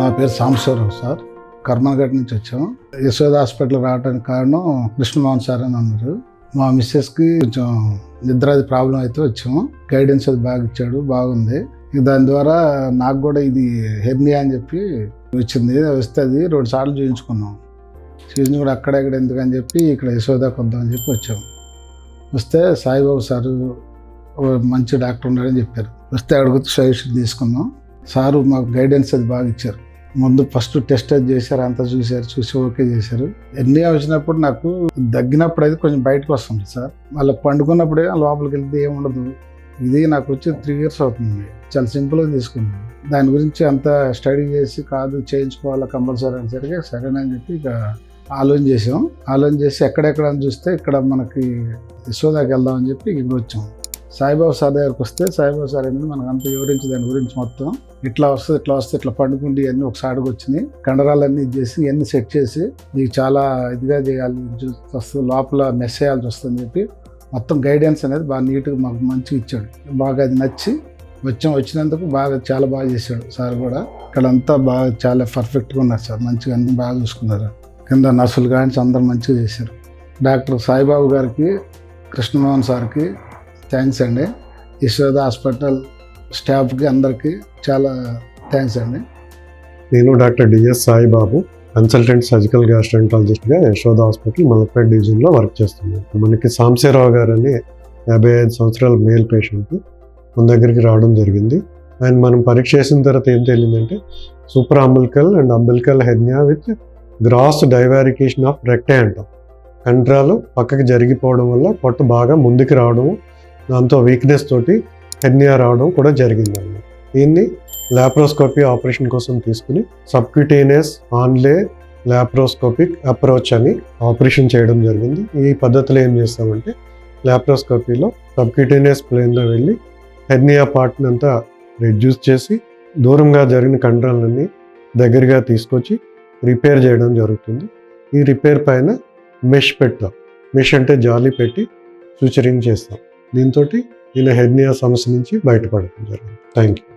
నా పేరు సాంబశివరావు సార్. కర్మన్ఘట్ నుంచి వచ్చాము. యశోద హాస్పిటల్ రావడానికి కారణం కృష్ణమోహన్ సార్ అని అన్నారు. మా మిస్సెస్కి కొంచెం నిద్రాది ప్రాబ్లం అయితే వచ్చాము. గైడెన్స్ అది బాగా ఇచ్చాడు, బాగుంది. దాని ద్వారా నాకు కూడా ఇది హెర్నియా అని చెప్పి వచ్చింది. వస్తే అది 2 సార్లు చూపించుకున్నాం. చూపించి కూడా అక్కడెక్కడ ఎందుకని చెప్పి ఇక్కడ యశోదాకి వద్దామని చెప్పి వచ్చాము. వస్తే సాయిబాబు సారు మంచి డాక్టర్ ఉన్నాడని చెప్పారు. వస్తే అడుగుతూ సజెషన్ తీసుకున్నాం. సారు మాకు గైడెన్స్ అది బాగా ఇచ్చారు. ముందు ఫస్ట్ టెస్ట్ అది చేశారు, అంతా చూసి ఓకే చేశారు. ఎన్ని వచ్చినప్పుడు నాకు దగ్గినప్పుడు అయితే కొంచెం బయటకు వస్తుంది సార్. మళ్ళీ పండుకున్నప్పుడే లోపలికి వెళ్తే ఏముండదు. ఇది నాకు వచ్చి 3 years అవుతుంది. చాలా సింపుల్గా తీసుకున్నాను. దాని గురించి అంతా స్టడీ చేసి కాదు చేయించుకోవాలా కంపల్సరీ అనేసరికి సరేనని చెప్పి ఇక ఆలోచన చేసి ఎక్కడెక్కడ అని చూస్తే ఇక్కడ మనకి యశోదాకి వెళ్దామని చెప్పి ఇక్కడ వచ్చాం. సాయిబాబు సార్ దగ్గరికి వస్తే సాయిబాబు సార్ ఏంటంటే మనకు అంత వివరించి దాని గురించి మొత్తం ఇట్లా వస్తే ఇట్లా పండుకుంటే ఇవన్నీ ఒకసారికి వచ్చినాయి. కండరాలన్నీ ఇది చేసి ఇవన్నీ సెట్ చేసి నీకు చాలా ఇదిగా చేయాలి వస్తుంది, లోపల మెస్ చేయాల్సి వస్తుందని చెప్పి మొత్తం గైడెన్స్ అనేది బాగా నీట్గా మాకు మంచిగా ఇచ్చాడు. బాగా అది నచ్చి వచ్చినందుకు చాలా బాగా చేశాడు సార్ కూడా. ఇక్కడంతా బాగా చాలా పర్ఫెక్ట్గా ఉన్నారు సార్. మంచిగా అన్ని బాగా చూసుకున్నారు. కింద నర్సులు కానీ అందరూ మంచిగా చేశారు. డాక్టర్ సాయిబాబు గారికి, కృష్ణమోహన్ సార్కి థ్యాంక్స్ అండి. యశోద హాస్పిటల్ స్టాఫ్కి అందరికీ చాలా థ్యాంక్స్ అండి. నేను doctor DS Saibabu, consultant surgical గ్యాస్ట్రాంటాలజిస్ట్గా యశోద హాస్పిటల్ మలక్పేట డివిజన్లో వర్క్ చేస్తున్నాను. మనకి సాంబశివరావు గారు అని 55 సంవత్సరాల మేల్ పేషెంట్ మన దగ్గరికి రావడం జరిగింది. అండ్ మనం పరీక్ష చేసిన తర్వాత ఏం తెలియదంటే super umbilical and umbilical hernia with gross divarication of recti అంటాం. కండరాలు పక్కకి జరిగిపోవడం వల్ల పొట్ట బాగా ముందుకు రావడం, దాంతో వీక్నెస్ తోటి హెర్నియా రావడం కూడా జరిగిందండి. దీన్ని లాప్రోస్కోపీ ఆపరేషన్ కోసం తీసుకుని సబ్క్యూటేనియస్ ఆన్లే లాప్రోస్కోపిక్ అప్రోచ్ అని ఆపరేషన్ చేయడం జరిగింది. ఈ పద్ధతిలో ఏం చేస్తామంటే లాప్రోస్కోపీలో సబ్క్యూటేనియస్ ప్లేన్లో వెళ్ళి హెర్నియా పార్ట్ని అంతా రెడ్యూస్ చేసి దూరంగా జరిగిన కండరాలన్నీ దగ్గరగా తీసుకొచ్చి రిపేర్ చేయడం జరుగుతుంది. ఈ రిపేర్ పైన మెష్ పెడతాం. మెష్ అంటే జాలి పెట్టి సూచరింగ్ చేస్తాం. దీంతో ఈయన హెర్నియా సమస్య నుంచి బయటపడడం జరిగింది. Thank you.